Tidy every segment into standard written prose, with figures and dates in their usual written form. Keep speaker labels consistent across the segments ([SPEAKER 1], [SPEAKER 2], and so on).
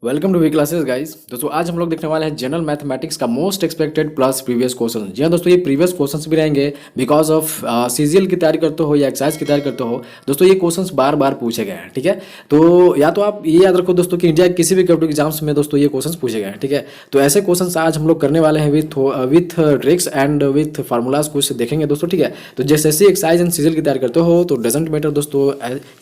[SPEAKER 1] Welcome to we classes guys. दोस्तों आज हम लोग देखने वाले हैं जनरल मैथमेटिक्स का most expected plus previous question. जी हाँ दोस्तों, ये प्रीवियस क्वेश्चंस भी रहेंगे बिकॉज ऑफ सीजीएल की तैयारी करते हो या एक्साइज की तैयारी करते हो। दोस्तों ये क्वेश्चंस बार बार पूछे गए हैं, ठीक है। तो या तो आप ये याद रखो दोस्तों कि इंडिया के किसी भी कॉम्पिटिटिव एग्जाम्स में दोस्तों ये क्वेश्चंस पूछे गए हैं, ठीक है। तो ऐसे क्वेश्चंस आज हम लोग करने वाले हैं with tricks and with formulas कुछ देखेंगे दोस्तों, ठीक है। तो जैसे जैसे एक्साइज एंड सीजीएल की तैयारी करते हो तो डजेंट मैटर दोस्तों,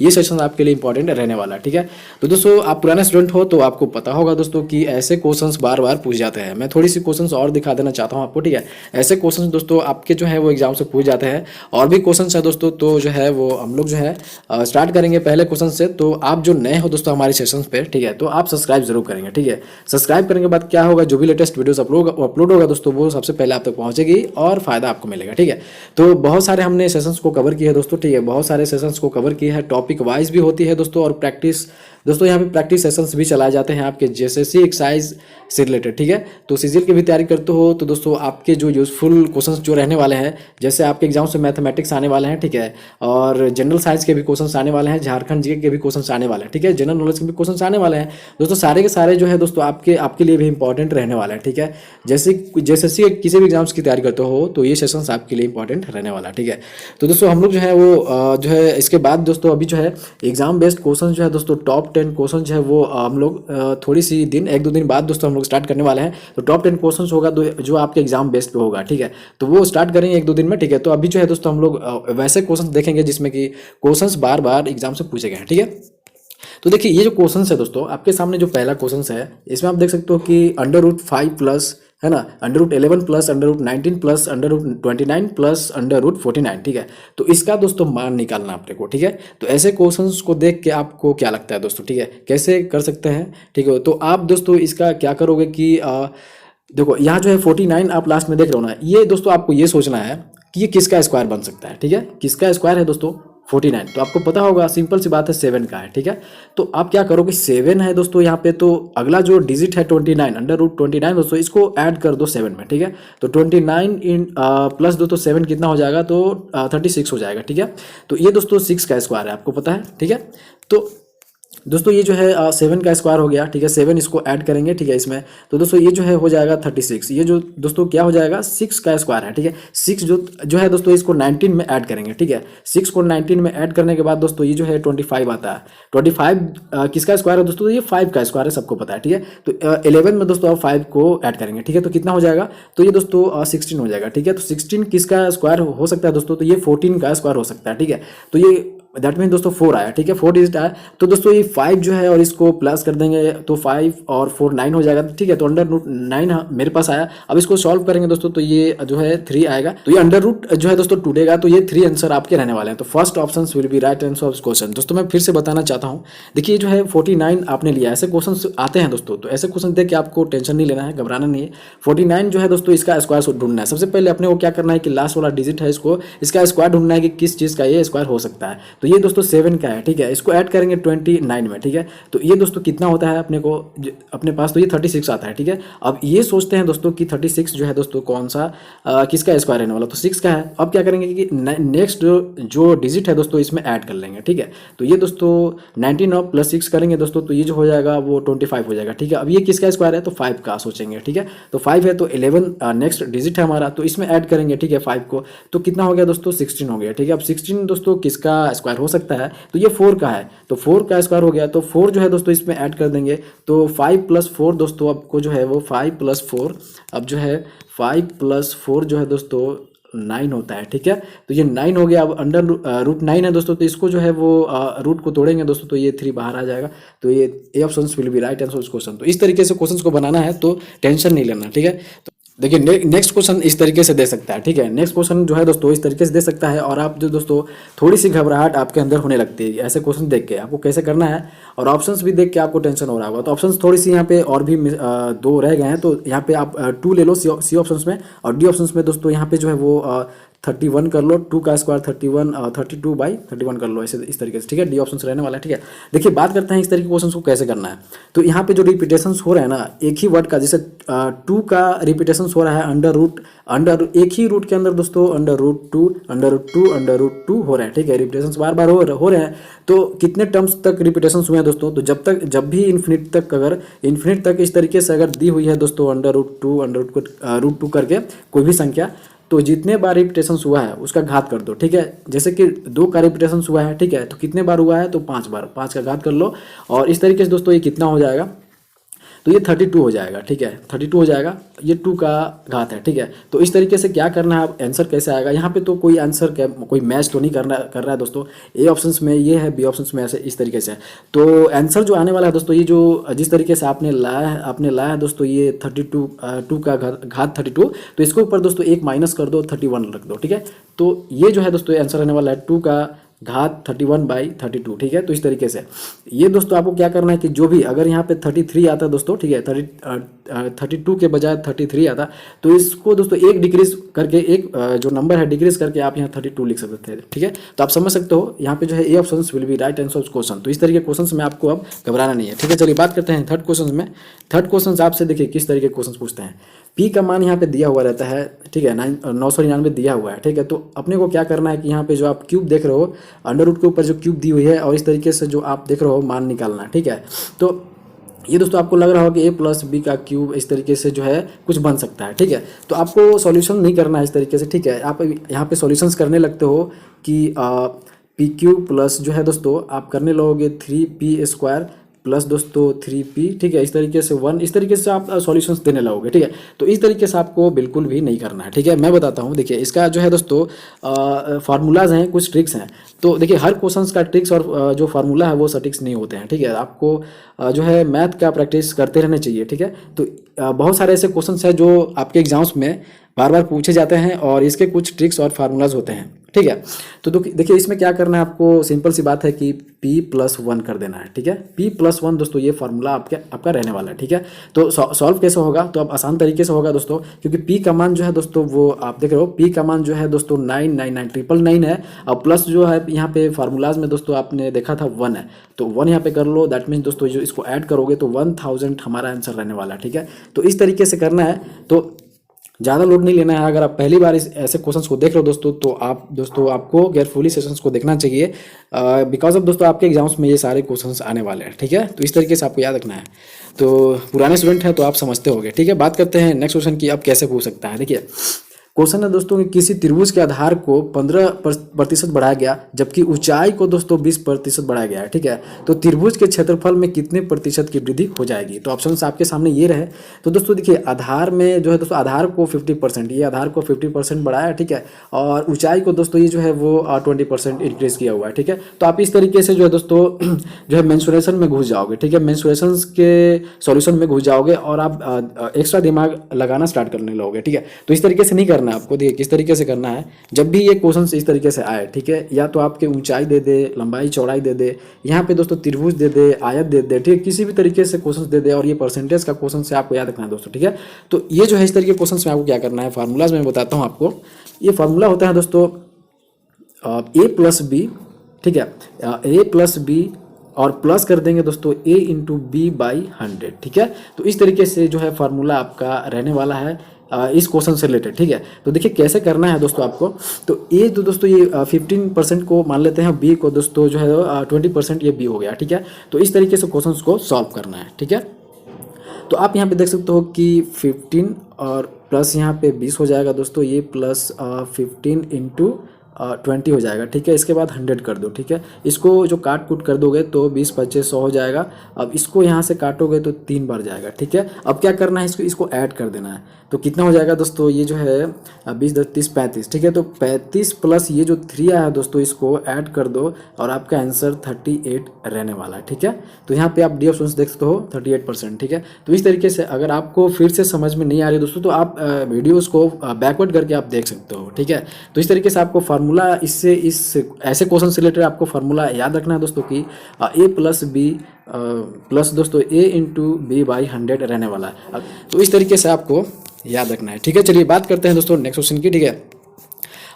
[SPEAKER 1] ये सेशन आपके लिए इंपॉर्टेंट रहने वाला है, ठीक है। तो दोस्तों आप पुराने स्टूडेंट हो तो आपको पता होगा दोस्तों कि ऐसे क्वेश्चंस बार बार पूछ जाते हैं। मैं थोड़ी सी क्वेश्चंस और दिखा देना चाहता हूं आपको, ठीक है। ऐसे क्वेश्चंस दोस्तों आपके जो है वो एग्जाम से पूछ जाते हैं। और भी क्वेश्चंस है दोस्तों, तो जो है वो हम लोग जो है स्टार्ट करेंगे पहले क्वेश्चन से। तो आप जो नए हो दोस्तों हमारे सेशंस पे, ठीक है, तो आप सब्सक्राइब जरूर करेंगे, ठीक है। सब्सक्राइब करने के बाद क्या होगा, जो भी लेटेस्ट वीडियोस अपलोड होगा दोस्तों वो सबसे पहले आप तक पहुंचेगी और फायदा आपको मिलेगा, ठीक है। तो बहुत सारे हमने सेशंस को कवर किए हैं दोस्तों, ठीक है। बहुत सारे सेशंस को कवर किए हैं, टॉपिक वाइज भी होती है दोस्तों। और प्रैक्टिस दोस्तों यहाँ पे प्रैक्टिस सेशंस भी चलाए जाते हैं आपके जेएसएससी एक्साइज से रिलेटेड, ठीक है। तो सीजीएल की भी तैयारी करते हो तो दोस्तों आपके जो यूजफुल क्वेश्चंस जो रहने वाले हैं, जैसे आपके एग्जाम से मैथमेटिक्स आने वाले हैं, ठीक है। और जनरल साइंस के भी क्वेश्चंस आने वाले हैं, झारखंड जीके के भी क्वेश्चंस आने वाले हैं, ठीक है। जनरल नॉलेज के भी क्वेश्चंस आने वाले हैं दोस्तों। सारे के सारे जो है दोस्तों आपके लिए भी इंपॉर्टेंट रहने वाले हैं, ठीक है। जैसे जेएसएससी के किसी भी एग्जाम्स की तैयारी करते हो तो ये सेशंस आपके लिए इंपॉर्टेंट रहने वाला है, ठीक है। तो दोस्तों हम लोग जो है वो जो है इसके बाद दोस्तों अभी जो है एग्जाम बेस्ड क्वेश्चन जो है दोस्तों टॉप 10 क्वेश्चन जो है वो हम लोग थोड़ी सी एक दो दिन बाद दोस्तों हम लोग स्टार्ट करने वाले हैं। तो टॉप 10 क्वेश्चंस होगा जो आपके एग्जाम बेस्ड पे होगा, ठीक है। तो वो स्टार्ट करेंगे एक दो दिन में, ठीक है। तो अभी जो है दोस्तों हम लोग वैसे क्वेश्चन देखेंगे जिसमें कि क्वेश्चंस बार बार एग्जाम से पूछे गए हैं, ठीक है। तो देखिए ये जो क्वेश्चंस है दोस्तों आपके सामने, जो पहला क्वेश्चंस है इसमें आप देख सकते हो कि √5 प्लस है ना, √11 प्लस √19 प्लस √29 प्लस √49, ठीक है। तो इसका दोस्तों मान निकालना आपने को, ठीक है। तो ऐसे क्वेश्चंस को देख के आपको क्या लगता है दोस्तों, ठीक है, कैसे कर सकते हैं, ठीक है। तो आप दोस्तों इसका क्या करोगे कि देखो यहाँ जो है 49 आप लास्ट में देख रहे हो ना, ये दोस्तों आपको ये सोचना है कि ये किसका स्क्वायर बन सकता है, ठीक है। किसका स्क्वायर है दोस्तों 49, तो आपको पता होगा सिंपल सी बात है 7 का है, ठीक है। तो आप क्या करोगे, 7 है दोस्तों यहाँ पे, तो अगला जो डिजिट है 29 √29 दोस्तों, इसको ऐड कर दो 7 में, ठीक है। तो 29 इन प्लस दोस्तों 7 कितना हो जाएगा, तो 36 हो जाएगा, ठीक है। तो ये दोस्तों 6 का स्क्वायर है, आपको पता है, ठीक है। तो दोस्तों ये जो है 7 का स्क्वायर हो गया, ठीक है। 7 इसको ऐड करेंगे, ठीक है, इसमें। तो दोस्तों ये जो है हो जाएगा 36। ये जो दोस्तों क्या हो जाएगा, 6 का स्क्वायर है, ठीक है। 6 जो है दोस्तों इसको 19 में ऐड करेंगे, ठीक है। 6 को 19 में ऐड करने के बाद दोस्तों ये जो है 25 आता है। 25 किसका स्क्वायर है दोस्तों, तो ये 5 का स्क्वायर है, सबको पता है, ठीक है। तो 11 में दोस्तों आप 5 को ऐड करेंगे, ठीक है। तो कितना हो जाएगा, तो ये दोस्तों 16 हो जाएगा, ठीक है। तो 16 किसका स्क्वायर हो सकता है दोस्तों, तो ये 14 का स्क्वायर हो सकता है, ठीक है। तो ये दैट मीन दोस्तों 4 आया, ठीक है, 4 डिजिट आया। तो दोस्तों ये 5 जो है और इसको प्लस कर देंगे तो 5 और 4 9 हो जाएगा, ठीक है। तो √9 मेरे पास आया। अब इसको सॉल्व करेंगे दोस्तों तो ये जो है 3 आएगा। तो ये अंडर रूट जो है दोस्तों टूटेगा, तो ये 3 आंसर आपके रहने वाले हैं। तो first option will be right answer of question. दोस्तों मैं फिर से बताना चाहता हूँ, देखिए जो है 49 आपने लिया, ऐसे क्वेश्चन आते हैं दोस्तों। तो ऐसे क्वेश्चन देख के आपको टेंशन नहीं लेना है, घबराना नहीं है। 49 जो है दोस्तों इसका स्क्वायर ढूंढना है। सबसे पहले अपने को क्या करना है कि लास्ट वाला डिजिट है इसका स्क्वायर ढूंढना है कि किस चीज़ का ये स्क्वायर हो सकता है। तो ये दोस्तों 7 है, ठीक है। इसको ऐड करेंगे 29 में, ठीक है। तो ये दोस्तों कितना होता है अपने को अपने पास, तो ये 36 आता है, ठीक है। अब ये सोचते हैं दोस्तों कि 36 जो है दोस्तों कौन सा किसका स्क्वायर रहने वाला, तो 6 का है। अब क्या करेंगे कि नेक्स्ट जो डिजिट है दोस्तों इसमें ऐड कर लेंगे, ठीक है। तो ये दोस्तों 19 और प्लस 6 करेंगे दोस्तों, तो ये जो हो जाएगा वो 25 हो जाएगा, ठीक है। अब ये किसका स्क्वायर है, तो 5 का सोचेंगे, ठीक है। तो 5 है तो 11 नेक्स्ट डिजिट है हमारा, तो इसमें ऐड करेंगे, ठीक है, 5 को। तो कितना हो गया दोस्तों 16 हो गया, ठीक है। अब 16 दोस्तों किसका स्क्वायर हो सकता है, तो ये 4 का है, तो 4 का स्क्वायर हो गया। तो 4 जो है दोस्तों इसमें ऐड कर देंगे, तो 5 + 4 दोस्तों आपको जो है वो 5 + 4, अब जो है 5 + 4 जो है दोस्तों 9 होता है, ठीक है। तो ये 9 हो गया। अब अंडर √9 है दोस्तों, तो इसको जो है वो रूट को तोड़ेंगे दोस्तों, तो ये 3 बाहर आ जाएगा। तो ये A option will be right answer question. तो इस तरीके से क्वेश्चन को बनाना है, तो टेंशन नहीं लेना, ठीक है। तो देखिए नेक्स्ट क्वेश्चन इस तरीके से दे सकता है, ठीक है। नेक्स्ट क्वेश्चन जो है दोस्तों इस तरीके से दे सकता है, और आप जो दोस्तों थोड़ी सी घबराहट आपके अंदर होने लगती है ऐसे क्वेश्चन देख के, आपको कैसे करना है, और ऑप्शंस भी देख के आपको टेंशन हो रहा होगा। तो ऑप्शंस थोड़ी सी यहाँ पे और भी 2 रह गए हैं, तो यहाँ पे आप 2 ले लो सी ऑप्शंस में, और डी ऑप्शंस में दोस्तों यहाँ पे जो है वो 31 कर लो, 2 का स्क्वायर 31, 32/31 कर लो, ऐसे इस तरीके से, ठीक है। डी ऑप्शन रहने वाला है, ठीक है। देखिए बात करते हैं इस तरीके के क्वेश्चन को कैसे करना है। तो यहाँ पे जो रिपीटेशन हो रहा है ना एक ही वर्ड का, जैसे 2 का रिपीटेशन हो रहा है अंडर एक ही रूट के अंदर दोस्तों √2 √2 हो रहा है, ठीक है। रिपीटेशन बार बार हो रहे हैं, तो कितने टर्म्स तक रिपीटेशन हुए हैं दोस्तों, तो जब भी इन्फिनिट तक इस तरीके से अगर दी हुई है दोस्तों √2 करके कोई भी संख्या, तो जितने बार रिपीटेशन हुआ है उसका घात कर दो, ठीक है। जैसे कि 2 का रिपीटेशन हुआ है, ठीक है, तो कितने बार हुआ है, तो 5 बार, 5 का घात कर लो, और इस तरीके से दोस्तों ये कितना हो जाएगा, तो ये 32 हो जाएगा, ठीक है। 32 हो जाएगा, ये 2 का घात है, ठीक है। तो इस तरीके से क्या करना है, अब आंसर कैसे आएगा यहाँ पे, तो कोई आंसर कोई मैच तो नहीं कर रहा है दोस्तों। ए ऑप्शन में ये है, बी ऑप्शन में ऐसे इस तरीके से है। तो आंसर जो आने वाला है दोस्तों, ये जो जिस तरीके से आपने लाया है दोस्तों, ये 32 2 का घात 32, तो इसके ऊपर दोस्तों 1 माइनस कर दो, 31 रख दो, ठीक है। तो ये जो है दोस्तों आंसर आने वाला है 2 का घात 31/32, ठीक है। तो इस तरीके से ये दोस्तों आपको क्या करना है कि जो भी अगर यहाँ पे 33 आता है दोस्तों, ठीक है, 32 के बजाय 33 आता, तो इसको दोस्तों एक डिक्रीज करके, एक जो नंबर है डिक्रीज करके आप यहाँ 32 लिख सकते थे, ठीक है। तो आप समझ सकते हो यहाँ पे जो है A option will be right answer of question. तो इस तरीके क्वेश्चन में आपको अब घबराना नहीं है, ठीक है। चलिए बात करते हैं थर्ड क्वेश्चन में। थर्ड क्वेश्चन आपसे देखिए किस तरीके क्वेश्चन पूछते हैं। पी का मान यहाँ पे दिया हुआ रहता है, ठीक है, 999 दिया हुआ है, ठीक है। तो अपने को क्या करना है कि यहाँ पे जो आप क्यूब देख रहे हो, अंडर रूट के ऊपर जो क्यूब दी हुई है, और इस तरीके से जो आप देख रहे हो मान निकालना है, ठीक है। तो ये दोस्तों आपको लग रहा होगा कि a+b का क्यूब इस तरीके से जो है कुछ बन सकता है, ठीक है। तो आपको सॉल्यूशन नहीं करना है इस तरीके से, ठीक है। आप यहाँ पे सॉल्यूशंस करने लगते हो कि p³ प्लस जो है दोस्तों आप करने लगोगे 3p² प्लस दोस्तों 3p, ठीक है, इस तरीके से 1, इस तरीके से आप सॉल्यूशंस देने लगोगे, ठीक है। तो इस तरीके से आपको बिल्कुल भी नहीं करना है, ठीक है। मैं बताता हूँ, देखिए इसका जो है दोस्तों फार्मूलाज हैं, कुछ ट्रिक्स हैं। तो देखिए हर क्वेश्चंस का ट्रिक्स और जो फार्मूला है वो सटिक्स नहीं होते हैं, ठीक है। आपको जो है मैथ का प्रैक्टिस करते रहना चाहिए, ठीक है। तो बहुत सारे ऐसे क्वेश्चंस हैं जो आपके एग्जाम्स में बार बार पूछे जाते हैं, और इसके कुछ ट्रिक्स और फार्मूलाज होते हैं, ठीक है। तो देखिए इसमें क्या करना है आपको, सिंपल सी बात है कि p+1 कर देना है, ठीक है। p+1 दोस्तों ये फार्मूला आपका रहने वाला है, ठीक है। तो सॉल्व कैसे होगा, तो अब आसान तरीके से होगा दोस्तों, क्योंकि p का मान जो है दोस्तों वो आप देख रहे हो, p का मान जो है दोस्तों 999 है, और प्लस जो है यहाँ पे फार्मूलाज में दोस्तों आपने देखा था 1 है, तो 1 यहाँ पे कर लो। दैट मीन्स दोस्तों जो इसको ऐड करोगे तो 1000 हमारा आंसर रहने वाला है, ठीक है। तो इस तरीके से करना है, तो ज़्यादा लोड नहीं लेना है। अगर आप पहली बार ऐसे क्वेश्चंस को देख रहे हो दोस्तों, तो आपको केयरफुली सेशंस को देखना चाहिए, बिकॉज ऑफ दोस्तों आपके एग्जाम्स में ये सारे क्वेश्चंस आने वाले हैं, ठीक है। तो इस तरीके से आपको याद रखना है। तो पुराने स्टूडेंट हैं तो आप समझते होंगे, ठीक है। बात करते हैं नेक्स्ट क्वेश्चन की, अब कैसे पूछ सकता है। देखिए क्वेश्चन है दोस्तों कि किसी त्रिभुज के आधार को 15% बढ़ाया गया, जबकि ऊंचाई को दोस्तों 20% बढ़ाया गया है, ठीक है। तो त्रिभुज के क्षेत्रफल में कितने प्रतिशत की वृद्धि हो जाएगी। तो ऑप्शंस आपके सामने ये रहे। तो दोस्तों देखिए आधार में जो है दोस्तों आधार को 50%, ये आधार को 50% बढ़ाया है, ठीक है। और ऊंचाई को दोस्तों ये जो है वो 20% इंक्रीज किया हुआ है, ठीक है। तो आप इस तरीके से जो है दोस्तों जो है मेंसुरेशन में घुस जाओगे, ठीक है। मेंसुरेशन के सॉल्यूशन में घुस जाओगे और आप एक्स्ट्रा दिमाग लगाना स्टार्ट करने लगोगे, ठीक है। तो इस तरीके से नहीं करना आपको। देखिए किस तरीके से करना है, जब भी ये क्वेश्चन इस तरीके से आए, ठीक है, या तो आपके ऊंचाई दे दे, लंबाई चौड़ाई दे दे, यहाँ पे दोस्तों त्रिभुज दे दे, आयत दे दे, ठीक है, किसी भी तरीके से क्वेश्चन दे दे, और ये परसेंटेज का क्वेश्चन से आपको याद रखना है दोस्तों, ठीक है। तो ये जो है इस तरीके क्वेश्चन में आपको क्या करना है, फार्मूलाज में बताता हूँ आपको। ये फार्मूला होता है दोस्तों a+b, ठीक है, a+b और प्लस कर देंगे दोस्तों a/b/100, ठीक है। तो इस तरीके से जो है फार्मूला आपका रहने वाला है इस क्वेश्चन से रिलेटेड, ठीक है। तो देखिए कैसे करना है दोस्तों आपको। तो ए तो दोस्तों ये 15% को मान लेते हैं, बी को दोस्तों जो है 20% ये बी हो गया, ठीक है। तो इस तरीके से क्वेश्चन को सॉल्व करना है, ठीक है। तो आप यहाँ पे देख सकते हो कि 15 और प्लस यहाँ पे 20 हो जाएगा दोस्तों, ये प्लस 15 × 20 हो जाएगा, ठीक है। इसके बाद 100 कर दो, ठीक है। इसको जो काट कूट कर दोगे तो 20 25 100 हो जाएगा। अब इसको यहाँ से काटोगे तो 3 बार जाएगा, ठीक है। अब क्या करना है, इसको ऐड कर देना है। तो कितना हो जाएगा दोस्तों, ये जो है 20 10 30 35, ठीक है। तो 35 प्लस ये जो 3 आया है दोस्तों, इसको ऐड कर दो और आपका आंसर 38 रहने वाला है, ठीक है। तो यहाँ पे आप डी ऑप्शन देख सकते हो 38%, ठीक है। तो इस तरीके से अगर आपको फिर से समझ में नहीं आ रही दोस्तों, तो आप वीडियोज़ को बैकवर्ड करके आप देख सकते हो, ठीक है। तो इस तरीके से आपको फार्मूला ऐसे क्वेश्चन से रिलेटेड आपको फार्मूला याद रखना है दोस्तों कि a+b प्लस दोस्तों a/b/100 रहने वाला है। तो इस तरीके से आपको याद रखना है, ठीक है। चलिए बात करते हैं दोस्तों नेक्स्ट क्वेश्चन की, ठीक है।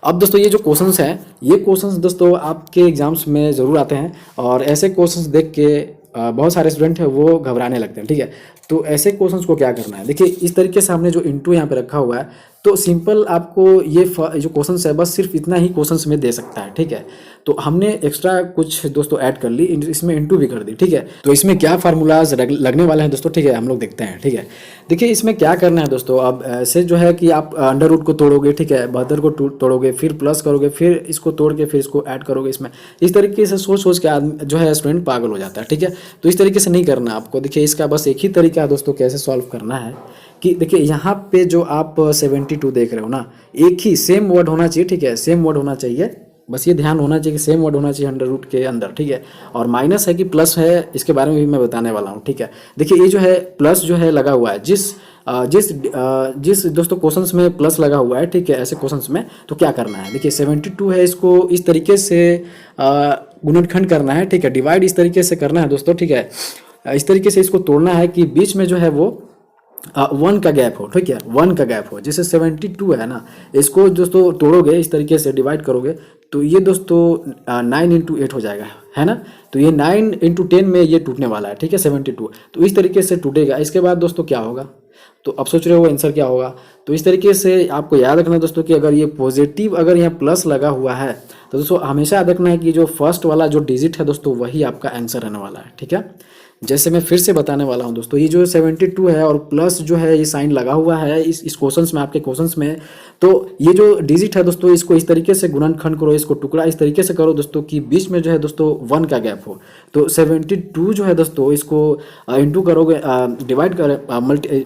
[SPEAKER 1] अब दोस्तों ये जो क्वेश्चंस हैं, ये क्वेश्चंस दोस्तों आपके एग्जाम्स में ज़रूर आते हैं और ऐसे क्वेश्चंस देख के बहुत सारे स्टूडेंट हैं वो घबराने लगते हैं, ठीक है। तो ऐसे क्वेश्चंस को क्या करना है, देखिए इस तरीके से हमने जो इंटू यहाँ पे रखा हुआ है, तो सिंपल आपको ये जो क्वेश्चंस है बस सिर्फ इतना ही क्वेश्चंस में दे सकता है, ठीक है। तो हमने एक्स्ट्रा कुछ दोस्तों ऐड कर ली, इसमें इंटू भी कर दी, ठीक है। तो इसमें क्या फार्मूलाज लगने वाले हैं दोस्तों, ठीक है, हम लोग देखते हैं, ठीक है। देखिए इसमें क्या करना है दोस्तों, अब ऐसे जो है कि आप अंडर रूट को तोड़ोगे, ठीक है, 72 को तोड़ोगे, फिर प्लस करोगे, फिर इसको तोड़ के फिर इसको ऐड करोगे इसमें। इस तरीके से सोच सोच के आदमी जो है स्टूडेंट पागल हो जाता है, ठीक है। तो इस तरीके से नहीं करना आपको। देखिए इसका बस एक ही तरीका है दोस्तों कैसे सॉल्व करना है कि देखिए यहाँ पे जो आप 72 देख रहे हो ना, एक ही सेम वर्ड होना चाहिए, ठीक है, सेम वर्ड होना चाहिए, बस ये ध्यान होना चाहिए कि सेम वर्ड होना चाहिए अंडर रूट के अंदर, ठीक है। और माइनस है कि प्लस है, इसके बारे में भी मैं बताने वाला हूँ, ठीक है। देखिए ये जो है प्लस जो है लगा हुआ है, जिस दोस्तों क्वेश्चंस में प्लस लगा हुआ है, ठीक है, ऐसे क्वेश्चंस में तो क्या करना है, देखिए 72 है, इसको इस तरीके से गुणनखंड करना है, ठीक है, डिवाइड इस तरीके से करना है दोस्तों, ठीक है। इस तरीके से इसको तोड़ना है कि बीच में जो है वो 1 का गैप हो, ठीक है, 1 का गैप हो। जैसे 72 है ना, इसको दोस्तों तोड़ोगे इस तरीके से डिवाइड करोगे तो ये दोस्तों 9 इंटू 8 हो जाएगा, है ना। तो ये 9 इंटू 10 में ये टूटने वाला है, ठीक है, 72। तो इस तरीके से टूटेगा। इसके बाद दोस्तों क्या होगा, तो अब सोच रहे हो आंसर क्या होगा। तो इस तरीके से आपको याद रखना दोस्तों कि अगर ये पॉजिटिव, अगर यहाँ प्लस लगा हुआ है तो दोस्तों हमेशा याद रखना है कि जो फर्स्ट वाला जो डिजिट है दोस्तों वही आपका आंसर रहने वाला है, ठीक है। जैसे मैं फिर से बताने वाला हूँ दोस्तों, ये जो 72 है और प्लस जो है ये साइन लगा हुआ है इस क्वेश्चंस में, आपके क्वेश्चंस में, तो ये जो डिजिट है दोस्तों इसको इस तरीके से गुणनखंड करो, इसको टुकड़ा इस तरीके से करो दोस्तों कि बीच में जो है दोस्तों 1 का गैप हो। तो 72 जो है दोस्तों इसको इंटू करोगे, डिवाइड कर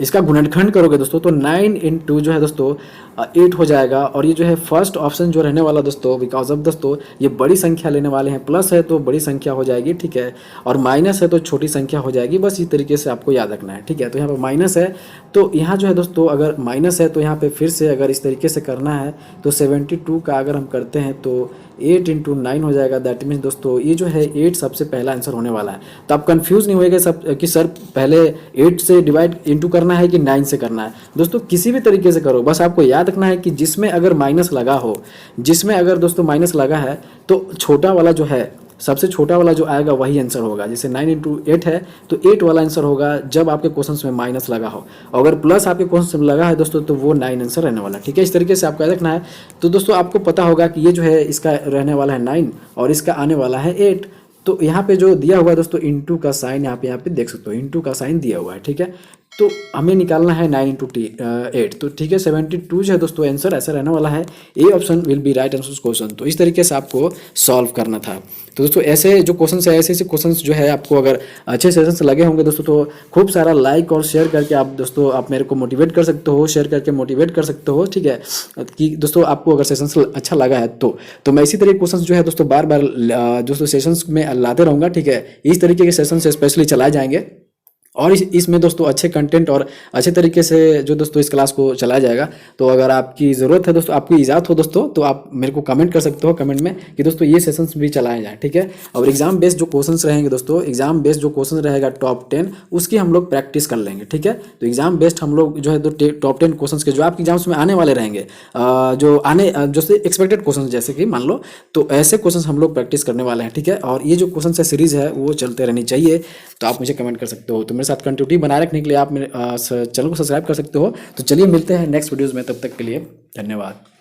[SPEAKER 1] इसका गुणनखंड करोगे दोस्तों तो 9 इंटू जो है दोस्तों 8 हो जाएगा। और ये जो है फर्स्ट ऑप्शन जो रहने वाला दोस्तों, बिकॉज ऑफ दोस्तों ये बड़ी संख्या लेने वाले हैं, प्लस है तो बड़ी संख्या हो जाएगी, ठीक है, और माइनस है तो छोटी संख्या हो जाएगी। बस इस तरीके से आपको याद रखना है, ठीक है। तो यहाँ पर माइनस है तो यहाँ जो है दोस्तों अगर माइनस है तो यहाँ पे फिर से अगर इस तरीके से करना है तो 72 का अगर हम करते हैं तो 8 इंटू 9 हो जाएगा। दैट मीन्स दोस्तों ये जो है 8 सबसे पहला आंसर होने वाला है। तो आप कंफ्यूज नहीं होएगा सब कि सर पहले 8 से डिवाइड इंटू करना है कि 9 से करना है। दोस्तों किसी भी तरीके से करो, बस आपको याद रखना है कि जिसमें अगर माइनस लगा हो, जिसमें अगर दोस्तों माइनस लगा है तो छोटा वाला जो है, सबसे छोटा वाला जो आएगा वही आंसर होगा। जैसे 9 इंटू 8 है तो 8 वाला आंसर होगा जब आपके क्वेश्चंस में माइनस लगा हो। अगर प्लस आपके क्वेश्चन में लगा है दोस्तों तो वो 9 आंसर रहने वाला है, ठीक है। इस तरीके से आपको याद रखना है। तो दोस्तों आपको पता होगा कि ये जो है इसका रहने वाला है 9 और इसका आने वाला है 8। तो यहाँ पे जो दिया हुआ है दोस्तों इंटू का साइन, यहाँ पे देख सकते हो इंटू का साइन दिया हुआ है, ठीक है। तो हमें निकालना है 9 इंटू 8, तो ठीक है 72 जो है दोस्तों आंसर ऐसा रहने वाला है। A option will be right answer question. तो इस तरीके से आपको सॉल्व करना था। तो दोस्तों ऐसे जो क्वेश्चन है, ऐसे क्वेश्चन जो है आपको अगर अच्छे सेशंस लगे होंगे दोस्तों तो खूब सारा लाइक और शेयर करके आप मेरे को मोटिवेट कर सकते हो, शेयर करके मोटिवेट कर सकते हो, ठीक है। कि दोस्तों आपको अगर सेशंस अच्छा लगा है तो मैं इसी तरह के क्वेश्चन जो है दोस्तों बार बार दोस्तों सेशंस में लाते रहूँगा, ठीक है। इस तरीके के सेशंस स्पेशली चलाए जाएंगे और इसमें दोस्तों अच्छे कंटेंट और अच्छे तरीके से जो दोस्तों इस क्लास को चलाया जाएगा। तो अगर आपकी ज़रूरत है दोस्तों, आपकी इजाज़त हो दोस्तों, तो आप मेरे को कमेंट कर सकते हो कमेंट में कि दोस्तों ये सेशंस भी चलाए जाएँ, ठीक है। और एग्जाम बेस्ड जो क्वेश्चंस रहेंगे दोस्तों, एग्जाम बेस्ड जो क्वेश्चन रहेगा टॉप 10 उसकी हम लोग प्रैक्टिस कर लेंगे, ठीक है। तो एग्जाम बेस्ड हम लोग जो है तो टॉप 10 क्वेश्चन के जो आपके एग्जाम्स में आने वाले रहेंगे, जैसे एक्सपेक्टेड क्वेश्चन, जैसे कि मान लो, तो ऐसे क्वेश्चन हम लोग प्रैक्टिस करने वाले हैं, ठीक है। और ये जो क्वेश्चन है सीरीज है वो चलते रहनी चाहिए। तो आप मुझे कमेंट कर सकते हो। तो मेरे साथ कंटिन्यूटी बनाए रखने के लिए आप मेरे चैनल को सब्सक्राइब कर सकते हो। तो चलिए मिलते हैं नेक्स्ट वीडियोज़ में, तब तक के लिए धन्यवाद।